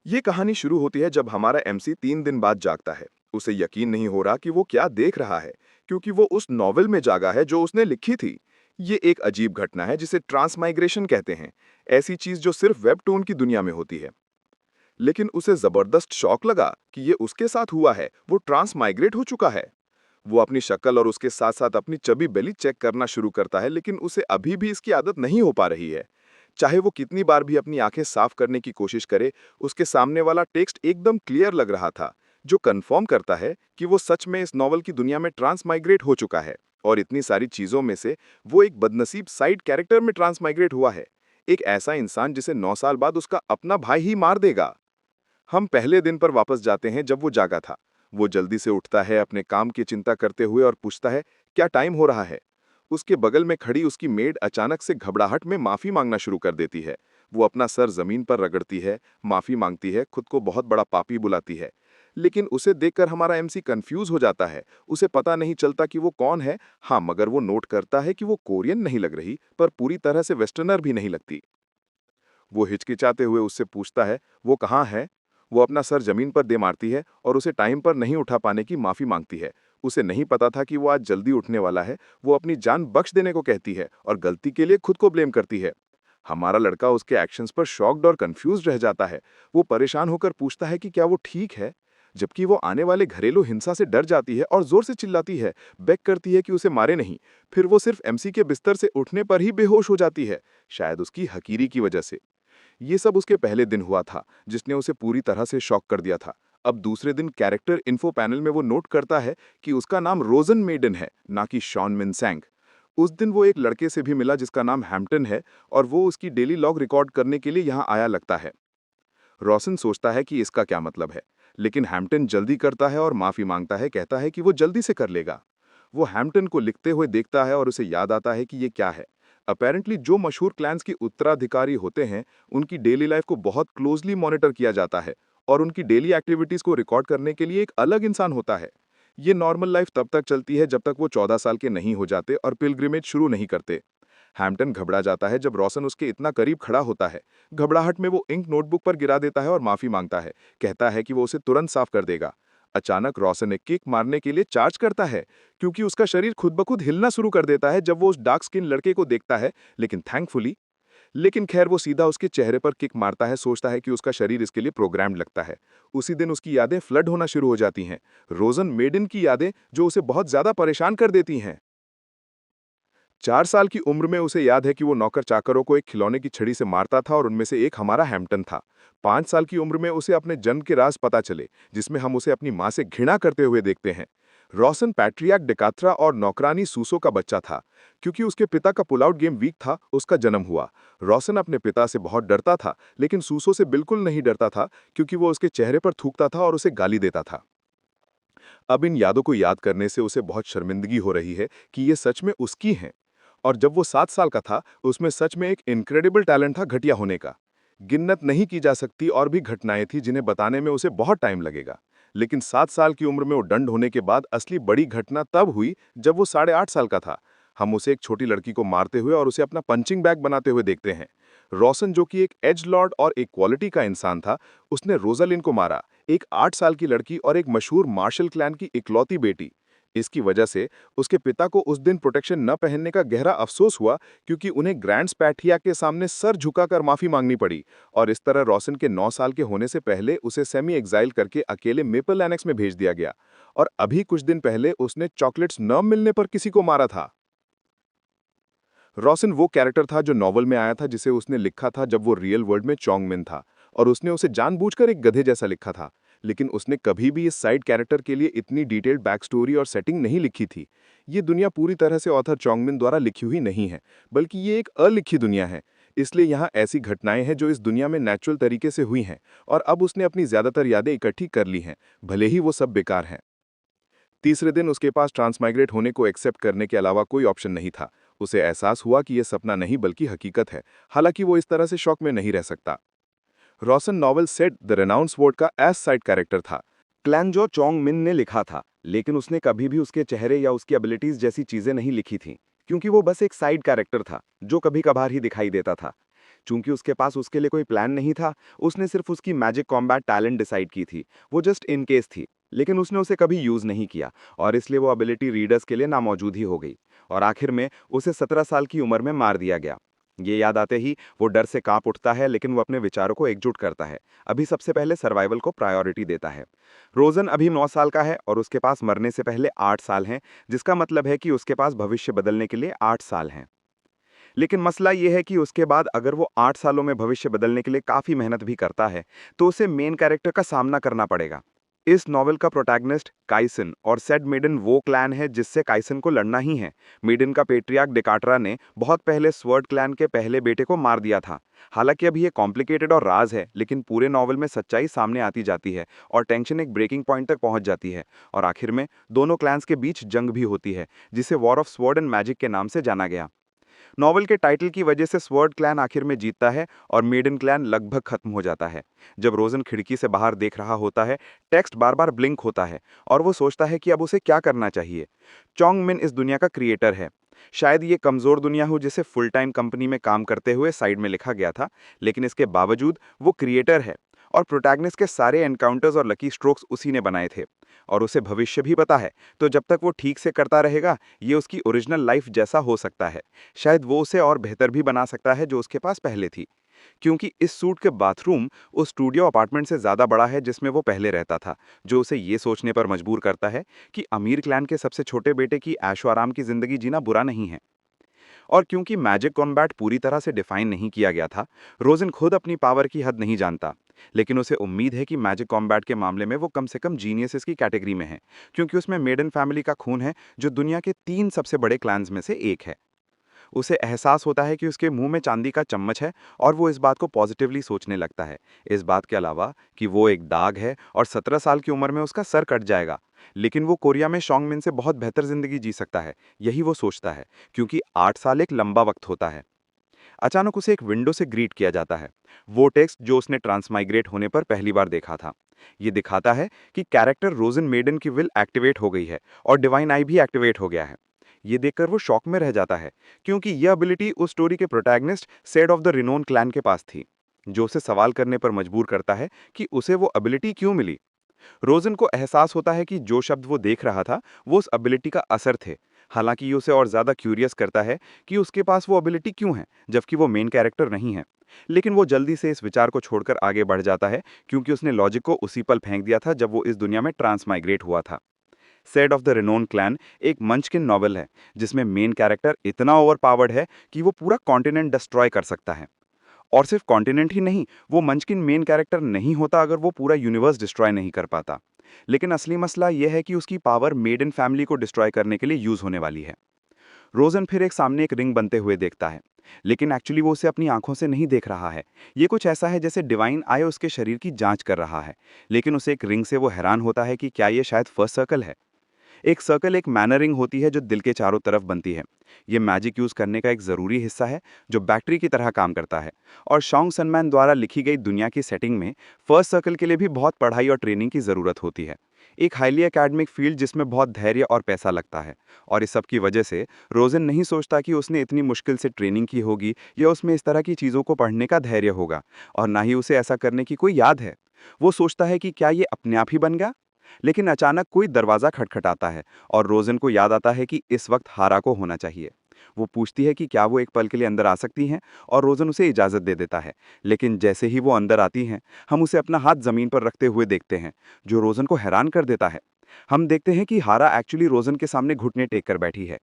ये कहानी शुरू होती है जब हमारा एमसी 3 दिन बाद जागता है। उसे यकीन नहीं हो रहा कि वो क्या देख रहा है, क्योंकि वो उस नॉवेल में जागा है जो उसने लिखी थी। ये एक अजीब घटना है जिसे ट्रांसमाइग्रेशन कहते हैं। ऐसी चीज जो सिर्फ वेबटून की दुनिया में होती है। लेकिन उसे जबरदस्त शौक लगा कि ये उसके साथ हुआ है, वो ट्रांसमाइग्रेट हो चुका है। वो अपनी शक्ल और उसके साथ साथ अपनी चबी बेली चेक करना शुरू करता है, लेकिन उसे अभी भी इसकी आदत नहीं हो पा रही है। चाहे वो कितनी बार भी अपनी आंखें साफ करने की कोशिश करे, उसके सामने वाला टेक्स्ट एकदम क्लियर लग रहा था, जो कंफर्म करता है कि वो सच में इस नॉवल की दुनिया में ट्रांसमाइग्रेट हो चुका है। और इतनी सारी चीजों में से वो एक बदनसीब साइड कैरेक्टर में ट्रांसमाइग्रेट हुआ है। एक ऐसा इंसान जिसे 9 साल बाद उसका अपना भाई ही मार देगा। हम पहले दिन पर वापस जाते हैं जब वो जागा था। वो जल्दी से उठता है, अपने काम की चिंता करते हुए, और पूछता है क्या टाइम हो रहा है। उसके बगल में खड़ी उसकी मेड अचानक से घबराहट में माफी मांगना शुरू कर देती है। वो अपना सर जमीन पर रगड़ती है, माफी मांगती है, खुद को बहुत बड़ा पापी बुलाती है। लेकिन उसे देखकर हमारा एमसी कंफ्यूज हो जाता है। उसे पता नहीं चलता कि वो कौन है। हाँ, मगर वो नोट करता है कि वो कोरियन नहीं लग रही, पर पूरी तरह से वेस्टर्नर भी नहीं लगती। वो हिचकिचाते हुए उससे पूछता है वो कहाँ है। वो अपना सर जमीन पर दे मारती है और उसे टाइम पर नहीं उठा पाने की माफी मांगती है। उसे नहीं पता था कि वो आज जल्दी उठने वाला है। वो अपनी जान बख्श देने को कहती है और गलती के लिए खुद को ब्लेम करती है। हमारा लड़का उसके एक्शंस पर शॉक्ड और कंफ्यूज रह जाता है। वो परेशान होकर पूछता है कि क्या वो ठीक है, जबकि वो आने वाले घरेलू हिंसा से डर जाती है और जोर से चिल्लाती है, बेग करती है कि उसे मारे नहीं। फिर वो सिर्फ एमसी के बिस्तर से उठने पर ही बेहोश हो जाती है, शायद उसकी हकीरी की वजह से। ये सब उसके पहले दिन हुआ था, जिसने उसे पूरी तरह से शॉक कर दिया था। अब दूसरे दिन कैरेक्टर इन्फो पैनल में वो नोट करता है कि उसका नाम रोजन मेडन है, ना कि शॉन मिनसैंग। उस दिन वो एक लड़के से भी मिला जिसका नाम हैम्पटन है, और वो उसकी डेली लॉग रिकॉर्ड करने के लिए यहाँ आया लगता है। रॉसन सोचता है कि इसका क्या मतलब है, लेकिन हैम्पटन जल्दी करता है और माफी मांगता है, कहता है कि वो जल्दी से कर लेगा। वो हैम्पटन को लिखते हुए देखता है और उसे याद आता है कि ये क्या है। अपेरेंटली जो मशहूर क्लैंस के उत्तराधिकारी होते हैं, उनकी डेली लाइफ को बहुत क्लोजली मॉनिटर किया जाता है, और उनकी डेली एक्टिविटीज को रिकॉर्ड करने के लिए एक अलग इंसान होता है। ये नॉर्मल लाइफ तब तक चलती है जब तक वो 14 साल के नहीं हो जाते और पिलग्रिमेज शुरू नहीं करते। हैम्पटन घबरा जाता है जब रॉसन उसके इतना करीब खड़ा होता है। घबराहट में वो इंक नोटबुक पर गिरा देता है और माफी मांगता है, कहता है कि वो उसे तुरंत साफ कर देगा। अचानक रॉसन एक किक मारने के लिए चार्ज करता है, क्योंकि उसका शरीर खुद ब खुद हिलना शुरू कर देता है जब वो उस डार्क स्किन लड़के को देखता है। लेकिन खैर वो सीधा उसके चेहरे पर किक मारता है, सोचता है कि उसका शरीर इसके लिए प्रोग्राम्ड लगता है। उसी दिन उसकी यादें फ्लड होना शुरू हो जाती हैं, रोजन मेडन की यादें, जो उसे बहुत ज्यादा परेशान कर देती हैं। 4 साल की उम्र में उसे याद है कि वो नौकर चाकरों को एक खिलौने की छड़ी से मारता था, और उनमें से एक हमारा हैम्पटन था। 5 साल की उम्र में उसे अपने जन्म के राज पता चले, जिसमें हम उसे अपनी माँ से घृणा करते हुए देखते हैं। रॉसन पैट्रियाक डिकात्रा और नौकरानी सूसो का बच्चा था। क्योंकि उसके पिता का पुल आउट गेम वीक था, उसका जन्म हुआ। रॉसन अपने पिता से बहुत डरता था, लेकिन सूसो से बिल्कुल नहीं डरता था, क्योंकि वो उसके चेहरे पर थूकता था और उसे गाली देता था। अब इन यादों को याद करने से उसे बहुत शर्मिंदगी हो रही है कि ये सच में उसकी हैं। और जब वो 7 साल का था, उसमें सच में एक इनक्रेडिबल टैलेंट था घटिया होने का। गिनत नहीं की जा सकती और भी घटनाएं थी जिन्हें बताने में उसे बहुत टाइम लगेगा। लेकिन 7 साल की उम्र में वो दंड होने के बाद असली बड़ी घटना तब हुई जब वो 8.5 साल का था। हम उसे एक छोटी लड़की को मारते हुए और उसे अपना पंचिंग बैग बनाते हुए देखते हैं। रॉसन, जो कि एक एज लॉर्ड और एक क्वालिटी का इंसान था, उसने रोजालिन को मारा, एक 8 साल की लड़की और एक मशहूर मार्शल क्लैन की इकलौती बेटी। इसकी वजह से उसके पिता को उस दिन प्रोटेक्शन न पहनने का गहरा अफसोस हुआ, क्योंकि उन्हें ग्रैंड स्पैठिया के सामने सर झुकाकर माफी मांगनी पड़ी। और इस तरह रॉसन के 9 साल के होने से पहले उसे सेमी एग्जाइल करके अकेले मेपल एनेक्स में भेज दिया गया। और अभी कुछ दिन पहले उसने चॉकलेट्स न मिलने पर किसी को मारा था। रॉसन वो कैरेक्टर था जो नॉवल में आया था, जिसे उसने लिखा था जब वो रियल वर्ल्ड में चोंगमिन था, और उसने उसे जानबूझकर एक गधे जैसा लिखा था। लेकिन उसने कभी भी इस साइड कैरेक्टर के लिए इतनी डिटेल्ड बैक स्टोरी और सेटिंग नहीं लिखी थी। ये दुनिया पूरी तरह से ऑथर चोंगमिन द्वारा लिखी हुई नहीं है, बल्कि ये एक अलिखी दुनिया है। इसलिए यहाँ ऐसी घटनाएं हैं जो इस दुनिया में नेचुरल तरीके से हुई हैं, और अब उसने अपनी ज्यादातर यादें इकट्ठी कर ली हैं, भले ही वो सब बेकार हैं। तीसरे दिन उसके पास ट्रांसमाइग्रेट होने को एक्सेप्ट करने के अलावा कोई ऑप्शन नहीं था। उसे एहसास हुआ कि यह सपना नहीं बल्कि हकीकत है। हालांकि वो इस तरह से शॉक में नहीं रह सकता। रॉसन नॉवेल सेट द रेनाउंस वोर्ड का एस साइड कैरेक्टर था। क्लैंजो चोंग मिन ने लिखा था, लेकिन उसने कभी भी उसके चेहरे या उसकी एबिलिटीज जैसी चीजें नहीं लिखी थीं, क्योंकि वो बस एक साइड कैरेक्टर था जो कभी कभार ही दिखाई देता था। चूंकि उसके पास उसके लिए कोई प्लान नहीं था, उसने सिर्फ उसकी मैजिक कॉम्बैट टैलेंट डिसाइड की थी। वो जस्ट इन केस थी, लेकिन उसने उसे कभी यूज नहीं किया और इसलिए वो एबिलिटी रीडर्स के लिए नामौजूद ही हो गई। और आखिर में उसे 17 साल की उम्र में मार दिया गया। ये याद आते ही वो डर से कांप उठता है, लेकिन वो अपने विचारों को एकजुट करता है। अभी सबसे पहले सर्वाइवल को प्रायोरिटी देता है। रोजन अभी 9 साल का है और उसके पास मरने से पहले 8 साल हैं, जिसका मतलब है कि उसके पास भविष्य बदलने के लिए 8 साल हैं। लेकिन मसला ये है कि उसके बाद अगर वो 8 सालों में भविष्य बदलने के लिए काफ़ी मेहनत भी करता है, तो उसे मेन कैरेक्टर का सामना करना पड़ेगा। इस नॉवल का प्रोटैगनिस्ट काइसन और सेड मेडन वो क्लैन है जिससे काइसन को लड़ना ही है। मेडन का पेट्रियार्क डिकाट्रा ने बहुत पहले स्वर्ड क्लैन के पहले बेटे को मार दिया था। हालांकि अभी ये कॉम्प्लिकेटेड और राज है, लेकिन पूरे नॉवल में सच्चाई सामने आती जाती है और टेंशन एक ब्रेकिंग पॉइंट तक पहुंच जाती है। और आखिर में दोनों क्लैंस के बीच जंग भी होती है, जिसे war of sword and magic के नाम से जाना गया। नॉवल के टाइटल की वजह से स्वर्ड क्लैन आखिर में जीतता है और मेडन क्लैन लगभग खत्म हो जाता है। जब रोजन खिड़की से बाहर देख रहा होता है, टेक्स्ट बार बार ब्लिंक होता है और वो सोचता है कि अब उसे क्या करना चाहिए। चोंग मिन इस दुनिया का क्रिएटर है। शायद ये कमजोर दुनिया हो जिसे फुल टाइम कंपनी में काम करते हुए साइड में लिखा गया था, लेकिन इसके बावजूद वो क्रिएटर है और प्रोटैगनिस्ट के सारे एनकाउंटर्स और लकी स्ट्रोक्स उसी ने बनाए थे। और उसे भविष्य भी पता है, तो जब तक वो ठीक से करता रहेगा, ये उसकी ओरिजिनल लाइफ जैसा हो सकता है। शायद वो उसे और बेहतर भी बना सकता है जो उसके पास पहले थी। क्योंकि इस सूट के बाथरूम उस स्टूडियो अपार्टमेंट से ज़्यादा बड़ा है जिसमें वो पहले रहता था, जो उसे ये सोचने पर मजबूर करता है कि अमीर क्लैन के सबसे छोटे बेटे की ऐशो आराम की जिंदगी जीना बुरा नहीं है। और क्योंकि मैजिक कॉम्बैट पूरी तरह से डिफाइन नहीं किया गया था, रोजन खुद अपनी पावर की हद नहीं जानता। लेकिन उसे उम्मीद है कि मैजिक कॉम्बैट के मामले में वो कम से कम जीनियसेस की कैटेगरी में है, क्योंकि उसमें मेडन फैमिली का खून है, जो दुनिया के 3 सबसे बड़े क्लैंस में से एक है। उसे एहसास होता है कि उसके मुंह में चांदी का चम्मच है और वो इस बात को पॉजिटिवली सोचने लगता है। इस बात के अलावा कि वो एक दाग है और 17 साल की उम्र में उसका सर कट जाएगा, लेकिन वो कोरिया में शोंगमिन से बहुत बेहतर जिंदगी जी सकता है। यही वो सोचता है, क्योंकि 8 साल एक लंबा वक्त होता है। अचानक उसे एक विंडो से ग्रीट किया जाता है। वो टेक्स्ट जो उसने ट्रांसमाइग्रेट होने पर पहली बार देखा था। ये दिखाता है कि कैरेक्टर रोजन मेडन की विल एक्टिवेट हो गई है और डिवाइन आई भी एक्टिवेट हो गया है। ये देखकर वो शॉक में रह जाता है, क्योंकि यह एबिलिटी उस स्टोरी के protagonist said of the renowned clan के पास थी, जो उसे सवाल करने पर मजबूर करता है कि उसे वो एबिलिटी क्यों मिली। रोजन को एहसास होता है कि जो शब्द वो देख रहा था वो उस एबिलिटी का असर थे। हालांकि ये उसे और ज्यादा क्यूरियस करता है कि उसके पास वो एबिलिटी क्यों है, जबकि वो मेन कैरेक्टर नहीं है। लेकिन वो जल्दी से इस विचार को छोड़कर आगे बढ़ जाता है, क्योंकि उसने लॉजिक को उसी पल फेंक दिया था जब वो इस दुनिया में ट्रांसमाइग्रेट हुआ था। Said of the renowned clan एक मंचकिन नॉवल है, जिसमें मेन कैरेक्टर इतना ओवर पावर्ड है कि वो पूरा कॉन्टिनेंट डिस्ट्रॉय कर सकता है। और सिर्फ कॉन्टिनेंट ही नहीं, वो मंचकिन मेन कैरेक्टर नहीं होता अगर वो पूरा यूनिवर्स डिस्ट्रॉय नहीं कर पाता। लेकिन असली मसला यह है कि उसकी पावर मेडन फैमिली को डिस्ट्रॉय करने के लिए यूज होने वाली है। रोजन फिर एक सामने एक रिंग बनते हुए देखता है, लेकिन एक्चुअली वो उसे अपनी आंखों से नहीं देख रहा है। ये कुछ ऐसा है जैसे डिवाइन आए उसके शरीर की जांच कर रहा है। लेकिन उसे एक रिंग से वो हैरान होता है कि क्या ये शायद फर्स्ट सर्कल है। एक सर्कल एक मैनर रिंग होती है जो दिल के चारों तरफ बनती है। ये मैजिक यूज करने का एक जरूरी हिस्सा है, जो बैटरी की तरह काम करता है। और शॉन्ग सनमैन द्वारा लिखी गई दुनिया की सेटिंग में फर्स्ट सर्कल के लिए भी बहुत पढ़ाई और ट्रेनिंग की जरूरत होती है। एक हाईली एकेडमिक फील्ड जिसमें बहुत धैर्य और पैसा लगता है। और इस सब की वजह से रोजन नहीं सोचता कि उसने इतनी मुश्किल से ट्रेनिंग की होगी या उसमें इस तरह की चीज़ों को पढ़ने का धैर्य होगा, और ना ही उसे ऐसा करने की कोई याद है। वो सोचता है कि क्या ये अपने आप ही बन गया। लेकिन अचानक कोई दरवाजा खटखटाता है और रोजन को याद आता है कि इस वक्त हारा को होना चाहिए। वो पूछती है कि क्या वो एक पल के लिए अंदर आ सकती हैं, और रोजन उसे इजाजत दे देता है। लेकिन जैसे ही वो अंदर आती हैं, हम उसे अपना हाथ जमीन पर रखते हुए देखते हैं, जो रोजन को हैरान कर देता है। हम देखते हैं कि हारा एक्चुअली रोजन के सामने घुटने टेक कर बैठी है।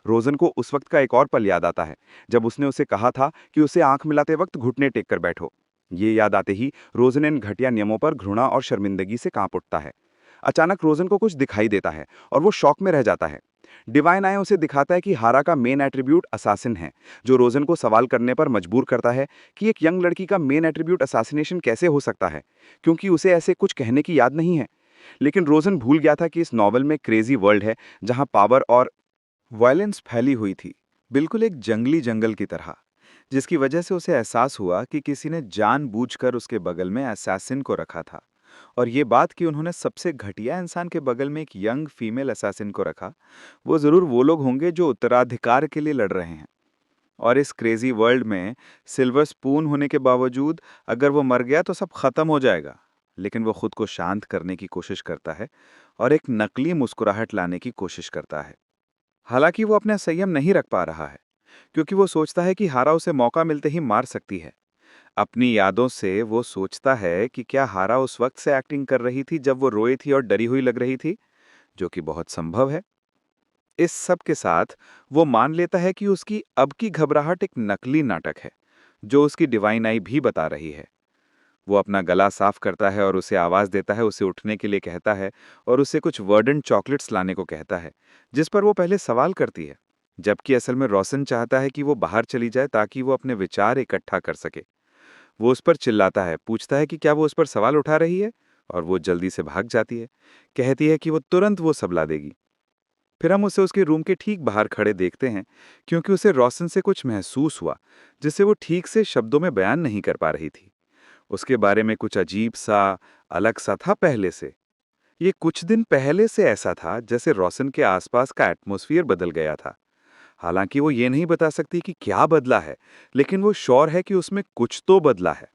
रोजन को उस वक्त का एक और पल याद आता है, जब उसने उसे कहा था कि उसे आंख मिलाते वक्त घुटने टेक कर बैठो। ये याद आते ही रोजन इन घटिया नियमों पर घृणा और शर्मिंदगी से कांप उठता है। अचानक रोजन को कुछ दिखाई देता है और वो शॉक में रह जाता है। डिवाइन आय उसे दिखाता है कि हारा का मेन एट्रीब्यूट असासिन है, जो रोजन को सवाल करने पर मजबूर करता है कि एक यंग लड़की का मेन एट्रीब्यूट असासिनेशन कैसे हो सकता है, क्योंकि उसे ऐसे कुछ कहने की याद नहीं है। लेकिन रोजन भूल गया था कि इस नॉवल में क्रेजी वर्ल्ड है, जहां पावर और वायलेंस फैली हुई थी, बिल्कुल एक जंगली जंगल की तरह, जिसकी वजह से उसे एहसास हुआ कि किसी ने जानबूझकर उसके बगल में असैसिन को रखा था। और ये बात कि उन्होंने सबसे घटिया इंसान के बगल में एक यंग फीमेल असैसिन को रखा, वो ज़रूर वो लोग होंगे जो उत्तराधिकार के लिए लड़ रहे हैं। और इस क्रेजी वर्ल्ड में सिल्वर स्पून होने के बावजूद अगर वो मर गया तो सब खत्म हो जाएगा। लेकिन वो खुद को शांत करने की कोशिश करता है और एक नकली मुस्कुराहट लाने की कोशिश करता है। हालांकि वो अपना संयम नहीं रख पा रहा है, क्योंकि वो सोचता है कि हारा उसे मौका मिलते ही मार सकती है। अपनी यादों से वो सोचता है कि क्या हारा उस वक्त से एक्टिंग कर रही थी जब वो रोई थी और डरी हुई लग रही थी, जो कि बहुत संभव है। इस सब के साथ वो मान लेता है कि उसकी अब की घबराहट एक नकली नाटक है, जो उसकी डिवाइन आई भी बता रही है। वो अपना गला साफ करता है और उसे आवाज देता है, उसे उठने के लिए कहता है और उसे कुछ वर्डन चॉकलेट्स लाने को कहता है, जिस पर वो पहले सवाल करती है, जबकि असल में रोशन चाहता है कि वो बाहर चली जाए ताकि वो अपने विचार इकट्ठा कर सके। वो उस पर चिल्लाता है, पूछता है कि क्या वो उस पर सवाल उठा रही है, और वो जल्दी से भाग जाती है। कहती है कि वो तुरंत वो सब ला देगी। फिर हम उसे उसके रूम के ठीक बाहर खड़े देखते हैं, क्योंकि उसे रोशन से कुछ महसूस हुआ जिसे वो ठीक से शब्दों में बयान नहीं कर पा रही थी। उसके बारे में कुछ अजीब सा, अलग सा था पहले से। ये कुछ दिन पहले से ऐसा था जैसे रोशन के आसपास का एटमॉस्फेयर बदल गया था। हालांकि वो ये नहीं बता सकती कि क्या बदला है, लेकिन वो श्योर है कि उसमें कुछ तो बदला है।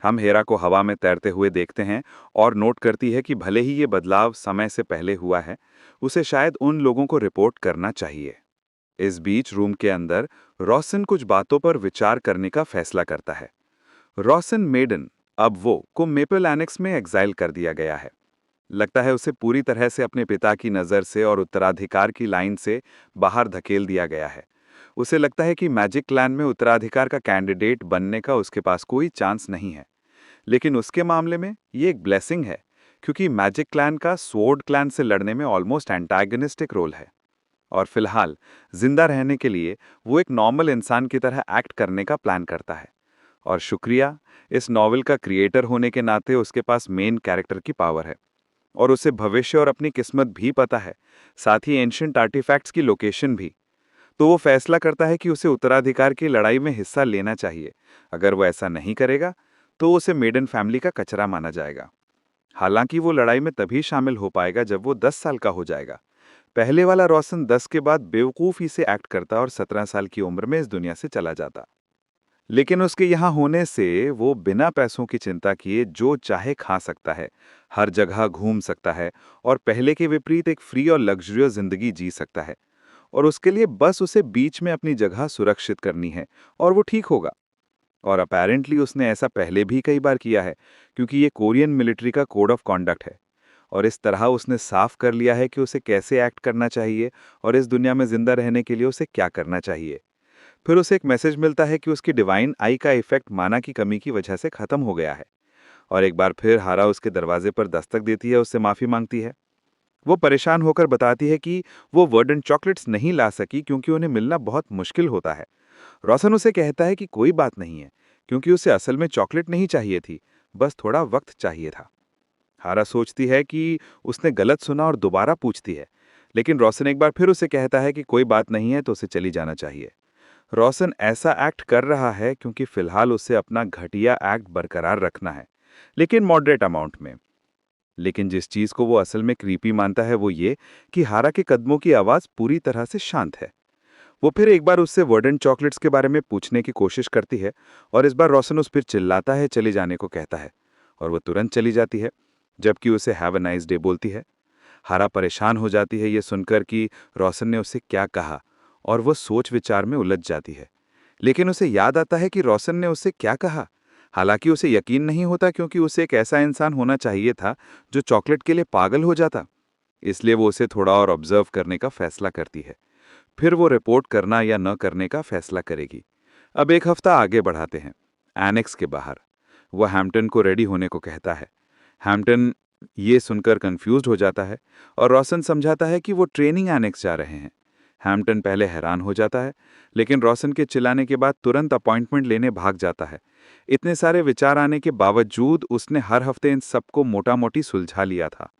हम हेरा को हवा में तैरते हुए देखते हैं और नोट करती है कि भले ही ये बदलाव समय से पहले हुआ है, उसे शायद उन लोगों को रिपोर्ट करना चाहिए। इस बीच रूम के अंदर रोशन कुछ बातों पर विचार करने का फैसला करता है। रोशन मेडन, अब वो को मेपल एनेक्स में एग्जाइल कर दिया गया है। लगता है उसे पूरी तरह से अपने पिता की नज़र से और उत्तराधिकार की लाइन से बाहर धकेल दिया गया है। उसे लगता है कि मैजिक क्लैन में उत्तराधिकार का कैंडिडेट बनने का उसके पास कोई चांस नहीं है। लेकिन उसके मामले में ये एक ब्लेसिंग है, क्योंकि मैजिक क्लैन का स्वॉर्ड क्लैन से लड़ने में ऑलमोस्ट एंटागनिस्टिक रोल है। और फिलहाल जिंदा रहने के लिए वो एक नॉर्मल इंसान की तरह एक्ट करने का प्लान करता है। और शुक्रिया, इस नॉवल का क्रिएटर होने के नाते उसके पास मेन कैरेक्टर की पावर है और उसे भविष्य और अपनी किस्मत भी पता है, साथ ही एंशिएंट आर्टिफैक्ट्स की लोकेशन भी। तो वो फैसला करता है कि उसे उत्तराधिकार की लड़ाई में हिस्सा लेना चाहिए। अगर वो ऐसा नहीं करेगा तो उसे मेडन फैमिली का कचरा माना जाएगा। हालांकि वो लड़ाई में तभी शामिल हो पाएगा जब वो 10 साल का हो जाएगा। पहले वाला रोशन 10 के बाद बेवकूफ़ी से एक्ट करता और 17 साल की उम्र में इस दुनिया से चला जाता। लेकिन उसके यहाँ होने से वो बिना पैसों की चिंता किए जो चाहे खा सकता है, हर जगह घूम सकता है और पहले के विपरीत एक फ्री और लग्जरियस जिंदगी जी सकता है। और उसके लिए बस उसे बीच में अपनी जगह सुरक्षित करनी है और वो ठीक होगा। और अपेरेंटली उसने ऐसा पहले भी कई बार किया है, क्योंकि ये कोरियन मिलिट्री का कोड ऑफ कॉन्डक्ट है। और इस तरह उसने साफ कर लिया है कि उसे कैसे एक्ट करना चाहिए और इस दुनिया में जिंदा रहने के लिए उसे क्या करना चाहिए। फिर उसे एक मैसेज मिलता है कि उसकी डिवाइन आई का इफेक्ट माना की कमी की वजह से खत्म हो गया है। और एक बार फिर हारा उसके दरवाजे पर दस्तक देती है, उससे माफी मांगती है। वो परेशान होकर बताती है कि वो वर्डन चॉकलेट्स नहीं ला सकी क्योंकि उन्हें मिलना बहुत मुश्किल होता है। रोशन उसे कहता है कि कोई बात नहीं है, क्योंकि उसे असल में चॉकलेट नहीं चाहिए थी, बस थोड़ा वक्त चाहिए था। हारा सोचती है कि उसने गलत सुना और दोबारा पूछती है, लेकिन रोशन एक बार फिर उसे कहता है कि कोई बात नहीं है तो उसे चली जाना चाहिए। रोशन ऐसा एक्ट कर रहा है क्योंकि फिलहाल उसे अपना घटिया एक्ट बरकरार रखना है, लेकिन मॉडरेट अमाउंट में। लेकिन जिस चीज को वो असल में क्रीपी मानता है वो ये कि हारा के कदमों की आवाज पूरी तरह से शांत है। वो फिर एक बार उससे वर्डन चॉकलेट्स के बारे में पूछने की कोशिश करती है और इस बार रोशन उस पर चिल्लाता है, चले जाने को कहता है और वो तुरंत चली जाती है, जबकि उसे हैव अ नाइस डे बोलती है। हारा परेशान हो जाती है ये सुनकर कि रोशन ने उसे क्या कहा, और वो सोच विचार में उलझ जाती है। लेकिन उसे याद आता है कि रोशन ने उसे क्या कहा। हालांकि उसे यकीन नहीं होता, क्योंकि उसे एक ऐसा इंसान होना चाहिए था जो चॉकलेट के लिए पागल हो जाता। इसलिए वो उसे थोड़ा और ऑब्जर्व करने का फैसला करती है। फिर वो रिपोर्ट करना या न करने का फैसला करेगी। अब एक हफ्ता आगे बढ़ाते हैं। एनेक्स के बाहर वह हैम्पटन को रेडी होने को कहता है। हैम्पटन ये सुनकर कंफ्यूज्ड हो जाता है और रोशन समझाता है कि वो ट्रेनिंग एनेक्स जा रहे हैं। हैम्पटन पहले हैरान हो जाता है, लेकिन रोशन के चिल्लाने के बाद तुरंत अपॉइंटमेंट लेने भाग जाता है। इतने सारे विचार आने के बावजूद उसने हर हफ्ते इन सबको मोटा मोटी सुलझा लिया था।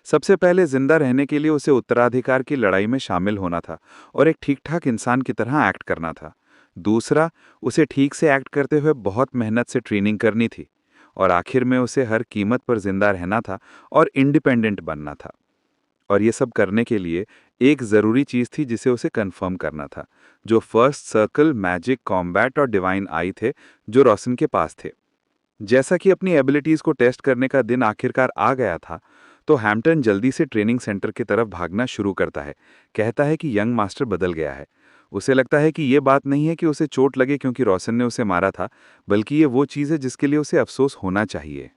सबसे पहले जिंदा रहने के लिए उसे उत्तराधिकार की लड़ाई में शामिल होना था और एक ठीक ठाक इंसान की तरह एक्ट करना था। दूसरा, उसे ठीक से एक्ट करते हुए बहुत मेहनत से ट्रेनिंग करनी थी। और आखिर में उसे हर कीमत पर जिंदा रहना था और इंडिपेंडेंट बनना था। और ये सब करने के लिए एक ज़रूरी चीज़ थी जिसे उसे कंफर्म करना था, जो फर्स्ट सर्कल, मैजिक, कॉम्बैट और डिवाइन आई थे जो रोशन के पास थे। जैसा कि अपनी एबिलिटीज़ को टेस्ट करने का दिन आखिरकार आ गया था, तो हैम्पटन जल्दी से ट्रेनिंग सेंटर की तरफ भागना शुरू करता है। कहता है कि यंग मास्टर बदल गया है। उसे लगता है कि ये बात नहीं है कि उसे चोट लगे क्योंकि रोशन ने उसे मारा था, बल्कि ये वो चीज़ है जिसके लिए उसे अफसोस होना चाहिए।